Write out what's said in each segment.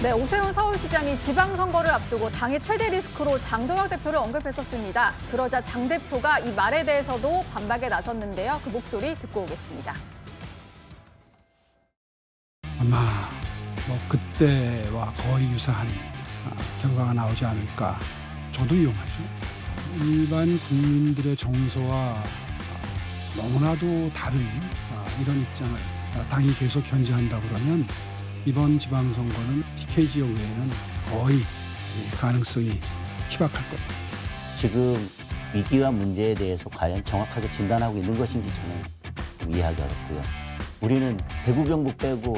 네, 오세훈 서울시장이 지방선거를 앞두고 당의 최대 리스크로 장동혁 대표를 언급했었습니다. 그러자 장 대표가 이 말에 대해서도 반박에 나섰는데요. 그 목소리 듣고 오겠습니다. 아마 그때와 거의 유사한 결과가 나오지 않을까. 저도 이용하죠. 일반 국민들의 정서와 너무나도 다른 이런 입장을 당이 계속 견지한다고 그러면 이번 지방선거는 TK 지역 외에는 거의 가능성이 희박할 겁니다. 지금 위기와 문제에 대해서 과연 정확하게 진단하고 있는 것인지 저는 좀 이해하기 어렵고요. 우리는 대구 경북 빼고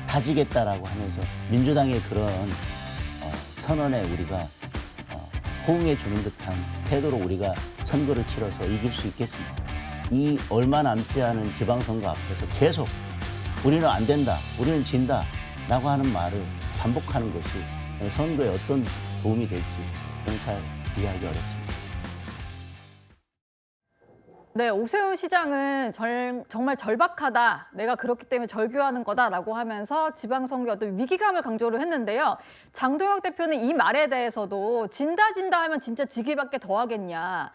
다 지겠다라고 하면서 민주당의 그런 선언에 우리가 호응해 주는 듯한 태도로 우리가 선거를 치러서 이길 수 있겠습니까? 이 얼마 남지 않은 지방선거 앞에서 계속 우리는 안 된다, 우리는 진다 라고 하는 말을 반복하는 것이 선거에 어떤 도움이 될지 저는 잘 이해하기 어렵습니다. 네, 오세훈 시장은 정말 절박하다. 내가 그렇기 때문에 절규하는 거다라고 하면서 지방선거의 어떤 위기감을 강조를 했는데요. 장동혁 대표는 이 말에 대해서도 진다 하면 진짜 지기밖에 더 하겠냐.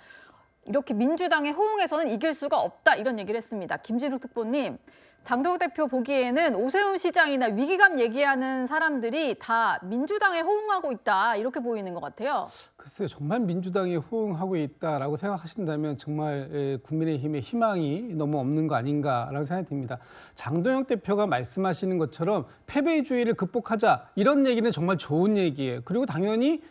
이렇게 민주당에 호응해서는 이길 수가 없다. 이런 얘기를 했습니다. 김진욱 특보님, 장동혁 대표 보기에는 오세훈 시장이나 위기감 얘기하는 사람들이 다 민주당에 호응하고 있다. 이렇게 보이는 것 같아요. 글쎄요, 정말 민주당에 호응하고 있다라고 생각하신다면 정말 국민의힘의 희망이 너무 없는 거 아닌가라는 생각이 듭니다. 장동혁 대표가 말씀하시는 것처럼 패배주의를 극복하자 이런 얘기는 정말 좋은 얘기예요. 그리고 당연히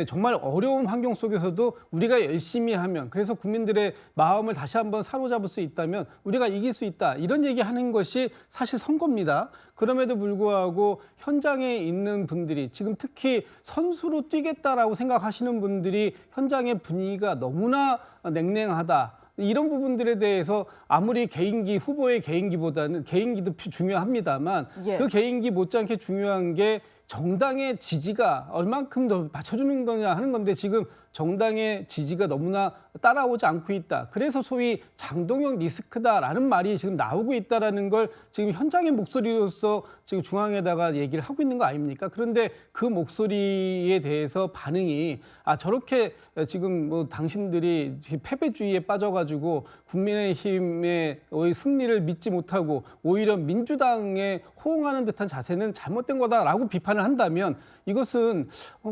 정말 어려운 환경 속에서도 우리가 열심히 하면, 그래서 국민들의 마음을 다시 한번 사로잡을 수 있다면 우리가 이길 수 있다, 이런 얘기하는 것이 사실 선거입니다. 그럼에도 불구하고 현장에 있는 분들이 지금 특히 선수로 뛰겠다라고 생각하시는 분들이 현장의 분위기가 너무나 냉랭하다. 이런 부분들에 대해서 아무리 개인기, 후보의 개인기보다는 개인기도 중요합니다만 그 개인기 못지않게 중요한 게 정당의 지지가 얼만큼 더 받쳐주는 거냐 하는 건데, 지금 정당의 지지가 너무나 따라오지 않고 있다. 그래서 소위 장동혁 리스크다라는 말이 지금 나오고 있다라는 걸 지금 현장의 목소리로서 지금 중앙에다가 얘기를 하고 있는 거 아닙니까? 그런데 그 목소리에 대해서 반응이 저렇게 지금 당신들이 패배주의에 빠져가지고 국민의힘의 승리를 믿지 못하고 오히려 민주당에 호응하는 듯한 자세는 잘못된 거다라고 비판을 한다면, 이것은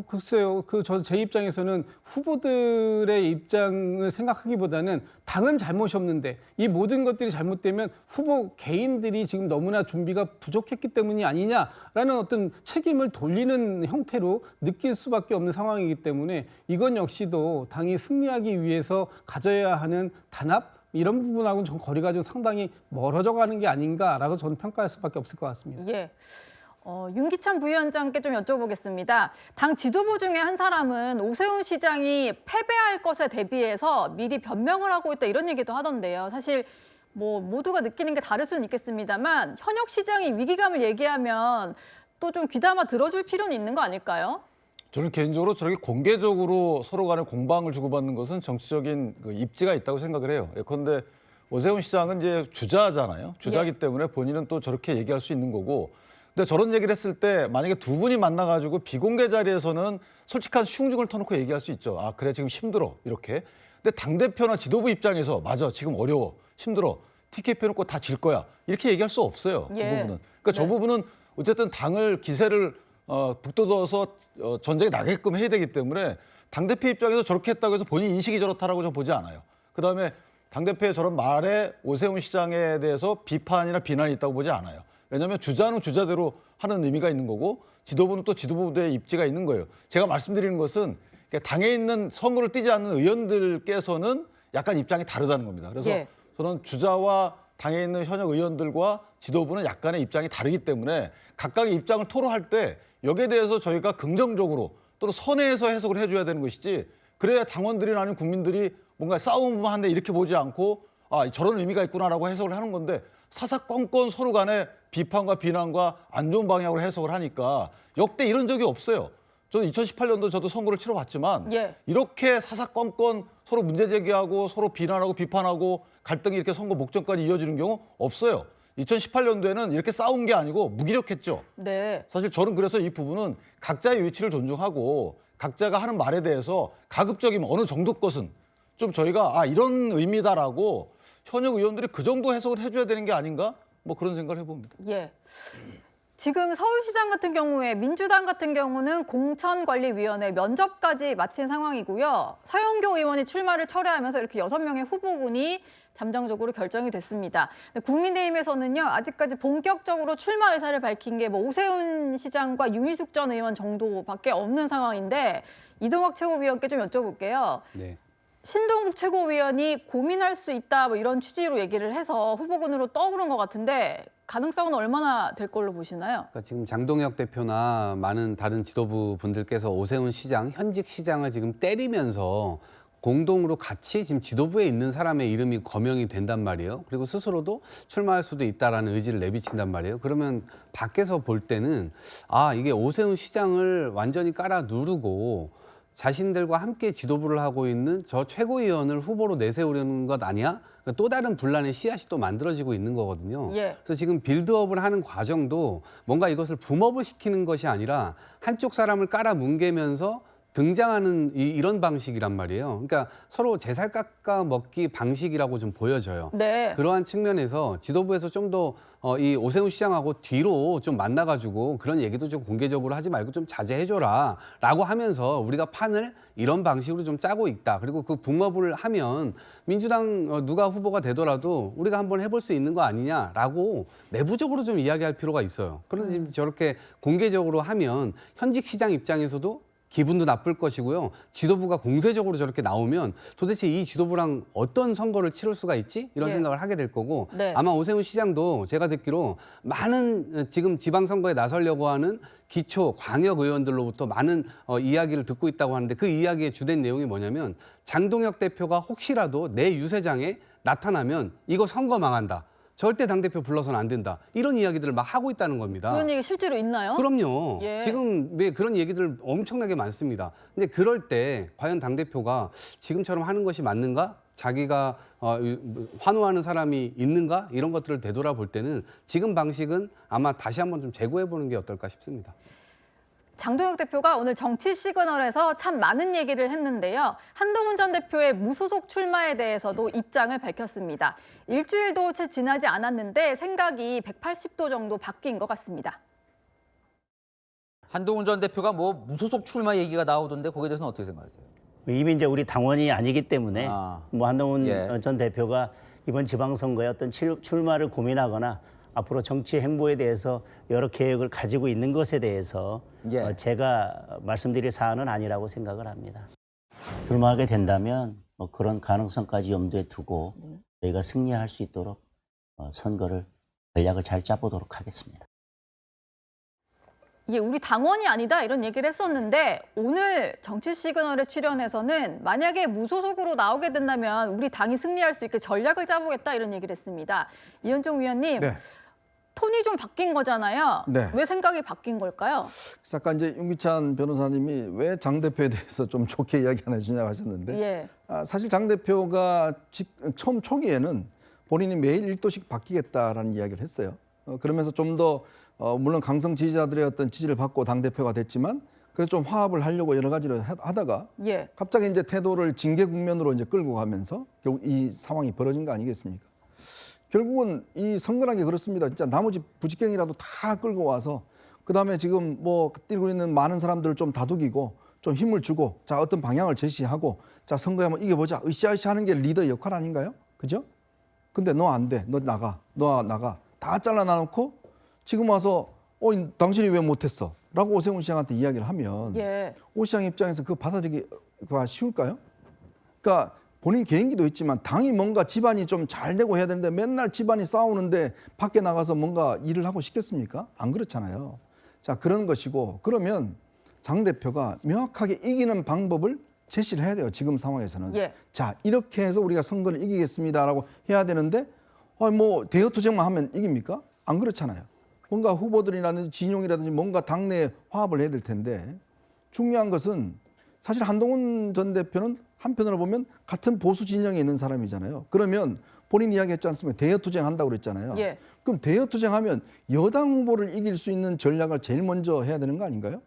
글쎄요, 제 입장에서는 후보들의 입장을 생각하기보다는 당은 잘못이 없는데 이 모든 것들이 잘못되면 후보 개인들이 지금 너무나 준비가 부족했기 때문이 아니냐라는 어떤 책임을 돌리는 형태로 느낄 수밖에 없는 상황이기 때문에, 이건 역시도 당이 승리하기 위해서 가져야 하는 단합, 이런 부분하고는 좀 거리가 좀 상당히 멀어져 가는 게 아닌가라고 저는 평가할 수밖에 없을 것 같습니다. 예. 윤기찬 부위원장께 좀 여쭤보겠습니다. 당 지도부 중에 한 사람은 오세훈 시장이 패배할 것에 대비해서 미리 변명을 하고 있다, 이런 얘기도 하던데요. 사실 모두가 느끼는 게 다를 수는 있겠습니다만 현역 시장이 위기감을 얘기하면 또 좀 귀담아 들어줄 필요는 있는 거 아닐까요? 저는 개인적으로 저렇게 공개적으로 서로 간에 공방을 주고받는 것은 정치적인 입지가 있다고 생각을 해요. 예컨대 오세훈 시장은 이제 주자잖아요. 주자기 때문에 본인은 또 저렇게 얘기할 수 있는 거고, 근데 저런 얘기를 했을 때 만약에 두 분이 만나가지고 비공개 자리에서는 솔직한 흉중을 터놓고 얘기할 수 있죠. 그래 지금 힘들어 이렇게. 근데 당대표나 지도부 입장에서 맞아 지금 어려워 힘들어 TK 펴놓고 다 질 거야 이렇게 얘기할 수 없어요. 그 부분은. 그러니까 저 부분은 어쨌든 당을 기세를 북돋워서 전쟁에 나게끔 해야 되기 때문에 당대표 입장에서 저렇게 했다고 해서 본인 인식이 저렇다라고 저는 보지 않아요. 그다음에 당대표의 저런 말에 오세훈 시장에 대해서 비판이나 비난이 있다고 보지 않아요. 왜냐하면 주자는 주자대로 하는 의미가 있는 거고 지도부는 또 지도부의 입지가 있는 거예요. 제가 말씀드리는 것은 당에 있는 선거를 뛰지 않는 의원들께서는 약간 입장이 다르다는 겁니다. 그래서 저는 주자와 당에 있는 현역 의원들과 지도부는 약간의 입장이 다르기 때문에 각각의 입장을 토로할 때 여기에 대해서 저희가 긍정적으로 또는 선의해서 해석을 해줘야 되는 것이지, 그래야 당원들이나 아니면 국민들이 뭔가 싸움만 한데 이렇게 보지 않고 저런 의미가 있구나라고 해석을 하는 건데, 사사건건 서로 간에 비판과 비난과 안 좋은 방향으로 해석을 하니까 역대 이런 적이 없어요. 저는 2018년도 저도 선거를 치러봤지만 이렇게 사사건건 서로 문제 제기하고 서로 비난하고 비판하고 갈등이 이렇게 선거 목전까지 이어지는 경우 없어요. 2018년도에는 이렇게 싸운 게 아니고 무기력했죠. 네. 사실 저는 그래서 이 부분은 각자의 위치를 존중하고 각자가 하는 말에 대해서 가급적이면 어느 정도 것은 좀 저희가 이런 의미다라고 현역 의원들이 그 정도 해석을 해줘야 되는 게 아닌가? 뭐 그런 생각을 해봅니다. 예. 지금 서울시장 같은 경우에 민주당 같은 경우는 공천관리위원회 면접까지 마친 상황이고요. 서영교 의원이 출마를 철회하면서 이렇게 6명의 후보군이 잠정적으로 결정이 됐습니다. 근데 국민의힘에서는요, 아직까지 본격적으로 출마 의사를 밝힌 게 뭐 오세훈 시장과 윤희숙 전 의원 정도밖에 없는 상황인데 이동학 최고위원께 좀 여쭤볼게요. 네. 신동국 최고위원이 고민할 수 있다 뭐 이런 취지로 얘기를 해서 후보군으로 떠오른 것 같은데 가능성은 얼마나 될 걸로 보시나요? 그러니까 지금 장동혁 대표나 많은 다른 지도부 분들께서 오세훈 시장, 현직 시장을 지금 때리면서 공동으로 같이 지금 지도부에 있는 사람의 이름이 거명이 된단 말이에요. 그리고 스스로도 출마할 수도 있다라는 의지를 내비친단 말이에요. 그러면 밖에서 볼 때는 이게 오세훈 시장을 완전히 깔아 누르고 자신들과 함께 지도부를 하고 있는 저 최고위원을 후보로 내세우려는 것 아니야? 그러니까 또 다른 분란의 씨앗이 또 만들어지고 있는 거거든요. 예. 그래서 지금 빌드업을 하는 과정도 뭔가 이것을 붐업을 시키는 것이 아니라 한쪽 사람을 깔아 뭉개면서 등장하는 이런 방식이란 말이에요. 그러니까 서로 제살 깎아 먹기 방식이라고 좀 보여져요. 네. 그러한 측면에서 지도부에서 좀 더 이 오세훈 시장하고 뒤로 좀 만나가지고 그런 얘기도 좀 공개적으로 하지 말고 좀 자제해줘라라고 하면서 우리가 판을 이런 방식으로 좀 짜고 있다. 그리고 그 붕업을 하면 민주당 누가 후보가 되더라도 우리가 한번 해볼 수 있는 거 아니냐라고 내부적으로 좀 이야기할 필요가 있어요. 그런데 지금 저렇게 공개적으로 하면 현직 시장 입장에서도 기분도 나쁠 것이고요. 지도부가 공세적으로 저렇게 나오면 도대체 이 지도부랑 어떤 선거를 치를 수가 있지? 이런 예. 생각을 하게 될 거고 네. 아마 오세훈 시장도 제가 듣기로 많은 지금 지방선거에 나서려고 하는 기초 광역 의원들로부터 많은 이야기를 듣고 있다고 하는데 그 이야기의 주된 내용이 뭐냐면 장동혁 대표가 혹시라도 내 유세장에 나타나면 이거 선거 망한다. 절대 당대표 불러서는 안 된다. 이런 이야기들을 막 하고 있다는 겁니다. 그런 얘기 실제로 있나요? 그럼요. 예. 지금 왜 그런 얘기들 엄청나게 많습니다. 근데 그럴 때 과연 당대표가 지금처럼 하는 것이 맞는가? 자기가 환호하는 사람이 있는가? 이런 것들을 되돌아볼 때는 지금 방식은 아마 다시 한번 좀 재고해보는 게 어떨까 싶습니다. 장동혁 대표가 오늘 정치 시그널에서 참 많은 얘기를 했는데요. 한동훈 전 대표의 무소속 출마에 대해서도 입장을 밝혔습니다. 일주일도 채 지나지 않았는데 생각이 180도 정도 바뀐 것 같습니다. 한동훈 전 대표가 뭐 무소속 출마 얘기가 나오던데 거기에 대해서는 어떻게 생각하세요? 이미 이제 우리 당원이 아니기 때문에 뭐 한동훈 예. 전 대표가 이번 지방선거에 어떤 출마를 고민하거나 앞으로 정치 행보에 대해서 여러 계획을 가지고 있는 것에 대해서 예. 제가 말씀드릴 사안은 아니라고 생각을 합니다. 출마하게 된다면 뭐 그런 가능성까지 염두에 두고 저희가 승리할 수 있도록 선거를 전략을 잘 짜보도록 하겠습니다. 이게 우리 당원이 아니다 이런 얘기를 했었는데 오늘 정치 시그널에 출연해서는 만약에 무소속으로 나오게 된다면 우리 당이 승리할 수 있게 전략을 짜보겠다 이런 얘기를 했습니다. 이현종 위원님, 네. 톤이 좀 바뀐 거잖아요. 네. 왜 생각이 바뀐 걸까요? 그래서 아까 이제 윤기찬 변호사님이 왜 장 대표에 대해서 좀 좋게 이야기 안 해주냐고 하셨는데 예. 사실 장 대표가 처음 초기에는 본인이 매일 1도씩 바뀌겠다라는 이야기를 했어요. 그러면서 좀 더 물론 강성 지지자들의 어떤 지지를 받고 당 대표가 됐지만 그래서 좀 화합을 하려고 여러 가지를 하다가 예. 갑자기 이제 태도를 징계 국면으로 이제 끌고 가면서 결국 이 상황이 벌어진 거 아니겠습니까? 결국은 이 선거란 게 그렇습니다. 진짜 나머지 부직갱이라도 다 끌고 와서 그다음에 지금 뭐 뛰고 있는 많은 사람들을 좀 다독이고 좀 힘을 주고 자 어떤 방향을 제시하고 자 선거에 한번 이겨보자 으쌰으쌰 하는 게 리더 역할 아닌가요? 그죠? 근데 너 안 돼. 너 나가. 너 나가. 다 잘라놔놓고 지금 와서 당신이 왜 못했어? 라고 오세훈 시장한테 이야기를 하면 예. 오 시장 입장에서 그거 받아들이기가 쉬울까요? 그러니까 본인 개인기도 있지만 당이 뭔가 집안이 좀 잘 되고 해야 되는데 맨날 집안이 싸우는데 밖에 나가서 뭔가 일을 하고 싶겠습니까? 안 그렇잖아요. 자, 그런 것이고 그러면 장 대표가 명확하게 이기는 방법을 제시를 해야 돼요. 지금 상황에서는. 예. 자, 이렇게 해서 우리가 선거를 이기겠습니다라고 해야 되는데 뭐 대여 투쟁만 하면 이깁니까? 안 그렇잖아요. 뭔가 후보들이라든지 진용이라든지 뭔가 당내에 화합을 해야 될 텐데 중요한 것은 사실 한동훈 전 대표는 한편으로 보면 같은 보수 진영에 있는 사람이잖아요. 그러면 본인 이야기했지 않습니까? 대여투쟁 한다고 그랬잖아요. 예. 그럼 대여투쟁하면 여당 후보를 이길 수 있는 전략을 제일 먼저 해야 되는 거 아닌가요?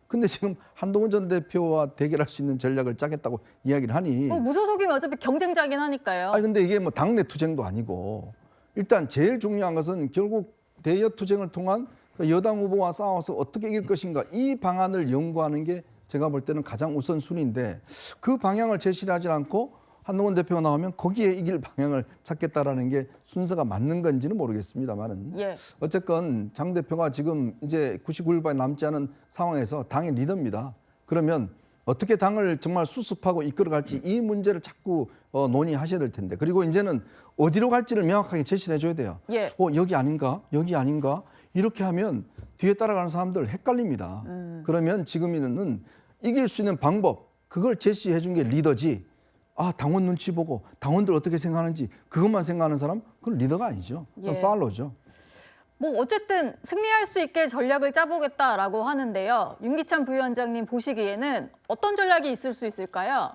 근데 지금 한동훈 전 대표와 대결할 수 있는 전략을 짜겠다고 이야기를 하니 뭐 무소속이면 어차피 경쟁자긴 하니까요. 아니 근데 이게 뭐 당내 투쟁도 아니고 일단 제일 중요한 것은 결국 대여투쟁을 통한 여당 후보와 싸워서 어떻게 이길 것인가 이 방안을 연구하는 게 제가 볼 때는 가장 우선순위인데 그 방향을 제시를 하지 않고 한동훈 대표가 나오면 거기에 이길 방향을 찾겠다라는 게 순서가 맞는 건지는 모르겠습니다만은 예. 어쨌건 장 대표가 지금 이제 99일밖에 남지 않은 상황에서 당의 리더입니다. 그러면 어떻게 당을 정말 수습하고 이끌어갈지 이 문제를 자꾸 논의하셔야 될 텐데 그리고 이제는 어디로 갈지를 명확하게 제시를 해줘야 돼요. 예. 여기 아닌가? 여기 아닌가? 이렇게 하면 뒤에 따라가는 사람들 헷갈립니다. 그러면 지금은 이길 수 있는 방법 그걸 제시해 준 게 리더지 당원 눈치 보고 당원들 어떻게 생각하는지 그것만 생각하는 사람 그건 리더가 아니죠. 그건 예. 팔로우죠. 뭐 어쨌든 승리할 수 있게 전략을 짜보겠다라고 하는데요. 윤기찬 부위원장님 보시기에는 어떤 전략이 있을 수 있을까요?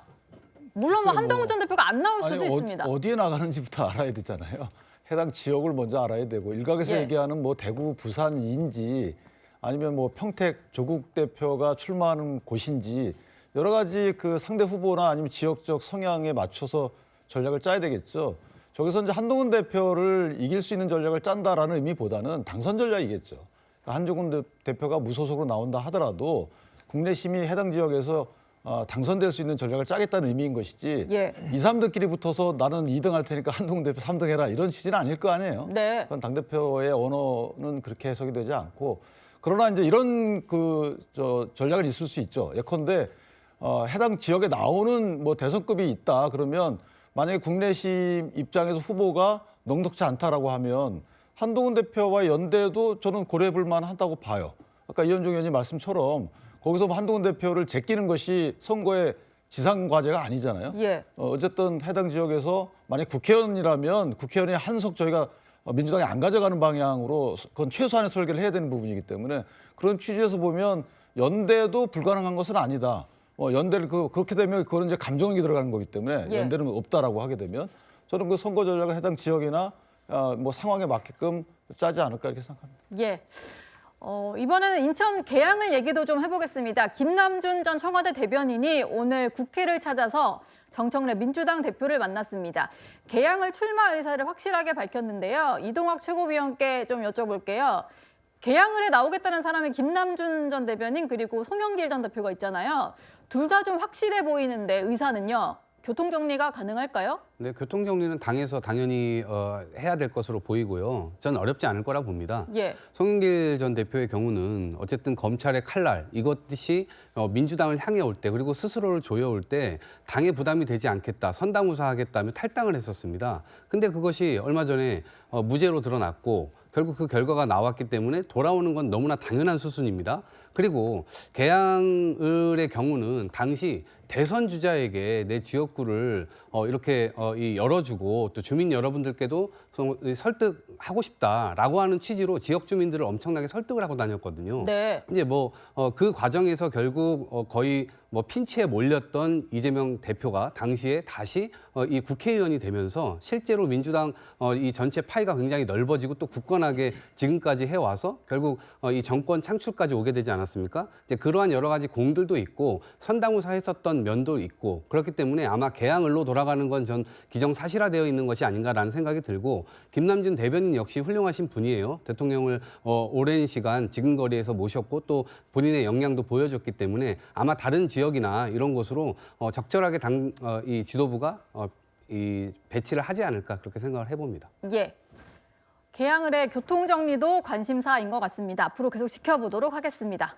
물론 뭐 한동훈 전 대표가 안 나올 수도 있습니다. 어디에 나가는지부터 알아야 되잖아요. 해당 지역을 먼저 알아야 되고 일각에서 예. 얘기하는 뭐 대구, 부산인지 아니면 뭐 평택 조국 대표가 출마하는 곳인지 여러 가지 그 상대 후보나 아니면 지역적 성향에 맞춰서 전략을 짜야 되겠죠. 저기서 이제 한동훈 대표를 이길 수 있는 전략을 짠다라는 의미보다는 당선 전략이겠죠. 한동훈 대표가 무소속으로 나온다 하더라도 국내심이 해당 지역에서 당선될 수 있는 전략을 짜겠다는 의미인 것이지 예. 2, 3들끼리 붙어서 나는 2등 할 테니까 한동훈 대표 3등 해라 이런 취지는 아닐 거 아니에요. 네. 그건 당대표의 언어는 그렇게 해석이 되지 않고 그러나 이제 이런 전략은 있을 수 있죠. 예컨대 해당 지역에 나오는 뭐 대선급이 있다 그러면 만약에 국내심 입장에서 후보가 넉넉지 않다라고 하면 한동훈 대표와 연대도 저는 고려해볼 만하다고 봐요. 아까 이현종 의원님 말씀처럼 거기서 뭐 한동훈 대표를 제끼는 것이 선거의 지상 과제가 아니잖아요. 예. 어쨌든 해당 지역에서 만약 국회의원이라면 국회의원의 한석 저희가 민주당이 안 가져가는 방향으로 그건 최소한의 설계를 해야 되는 부분이기 때문에 그런 취지에서 보면 연대도 불가능한 것은 아니다. 연대를 그렇게 되면 그건 이제 감정이 들어가는 거기 때문에 예. 연대는 없다라고 하게 되면 저는 그 선거 전략을 해당 지역이나 뭐 상황에 맞게끔 짜지 않을까 이렇게 생각합니다. 예. 이번에는 인천 계양을 얘기도 좀 해보겠습니다. 김남준 전 청와대 대변인이 오늘 국회를 찾아서 정청래 민주당 대표를 만났습니다. 계양을 출마 의사를 확실하게 밝혔는데요. 이동학 최고위원께 좀 여쭤볼게요. 계양을에 나오겠다는 사람이 김남준 전 대변인 그리고 송영길 전 대표가 있잖아요. 둘 다 좀 확실해 보이는데 의사는요. 교통정리가 가능할까요? 네, 교통정리는 당에서 당연히 해야 될 것으로 보이고요. 저는 어렵지 않을 거라 봅니다. 예. 송영길 전 대표의 경우는 어쨌든 검찰의 칼날 이것이 민주당을 향해 올 때 그리고 스스로를 조여올 때 당에 부담이 되지 않겠다, 선당우사하겠다며 탈당을 했었습니다. 근데 그것이 얼마 전에 무죄로 드러났고 결국 그 결과가 나왔기 때문에 돌아오는 건 너무나 당연한 수순입니다. 그리고 계양을의 경우는 당시 대선 주자에게 내 지역구를 이렇게 열어주고 또 주민 여러분들께도 설득하고 싶다라고 하는 취지로 지역 주민들을 엄청나게 설득을 하고 다녔거든요. 네. 이제 그 과정에서 결국 거의 핀치에 몰렸던 이재명 대표가 당시에 다시 이 국회의원이 되면서 실제로 민주당 이 전체 파이가 굉장히 넓어지고 또 굳건하게 지금까지 해와서 결국 이 정권 창출까지 오게 되지 않았습니까? 이제 그러한 여러 가지 공들도 있고 선당우사했었던 면도 있고 그렇기 때문에 아마 계양을로 돌아가는 건 전 기정사실화되어 있는 것이 아닌가라는 생각이 들고 김남준 대변인 역시 훌륭하신 분이에요. 대통령을 오랜 시간 지근거리에서 모셨고 또 본인의 역량도 보여줬기 때문에 아마 다른 지역이나 이런 곳으로 적절하게 이 지도부가 이 배치를 하지 않을까 그렇게 생각을 해봅니다. 예. 계양을의 교통정리도 관심사인 것 같습니다. 앞으로 계속 지켜보도록 하겠습니다.